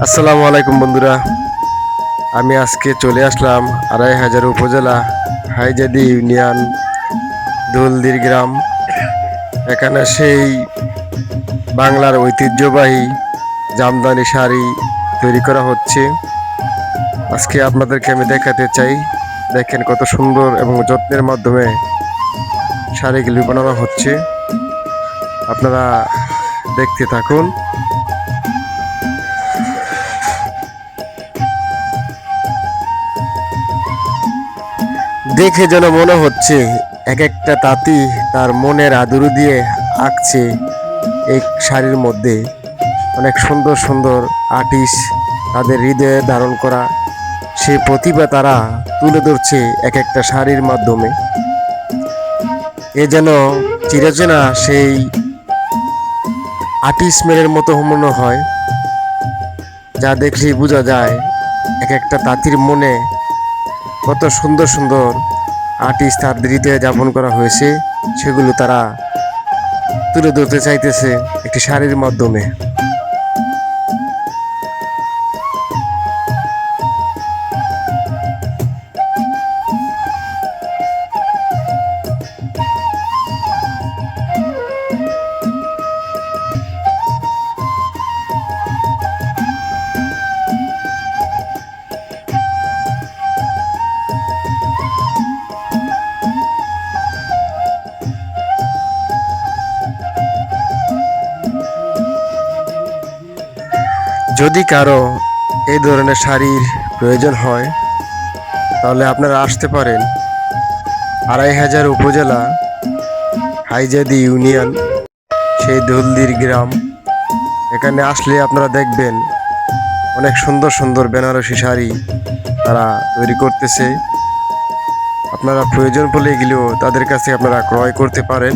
আসসালামু আলাইকুম বন্ধুরা, আমি আজকে চলে আসলাম আড়াইহাজার উপজেলা হাইজাদি ইউনিয়ন দুলদির গ্রাম। এখানে সেই বাংলার ঐতিহ্যবাহী জামদানি শাড়ি তৈরি করা হচ্ছে। আজকে আপনাদেরকে আমি দেখাতে চাই, দেখেন কত সুন্দর এবং যত্নের মাধ্যমে শাড়িগুলি বানানো হচ্ছে। আপনারা দেখতে থাকুন। দেখে যেন মনে হচ্ছে এক একটা তাঁতি তার মনের আদর দিয়ে আঁকছে এই শাড়ির মধ্যে। অনেক সুন্দর সুন্দর আর্টিস্ট তাদের হৃদয়ে ধারণ করা সেই প্রতিভা তারা তুলে ধরছে এক একটা শাড়ির মাধ্যমে। এ যেন চিরচেনা সেই আর্টিস্টমেনের মতো মনে হয়, যা দেখলেই বোঝা যায় এক একটা তাঁতির মনে কত সুন্দর সুন্দর আর্টিস্ট তাদের হৃদয়ে যাপন করা হয়েছে, সেগুলো তারা তুলে ধরতে চাইতেছে একটি শাড়ির মাধ্যমে। যদি কারো এই ধরনের শাড়ির প্রয়োজন হয় তাহলে আপনারা আসতে পারেন আড়াইহাজার উপজেলা হাইজাদি ইউনিয়ন সেই দুলদির গ্রাম। এখানে আসলে আপনারা দেখবেন অনেক সুন্দর সুন্দর বেনারসি শাড়ি তারা তৈরি করতেছে। আপনারা প্রয়োজন পড়লে এগুলো তাদের কাছে আপনারা ক্রয় করতে পারেন।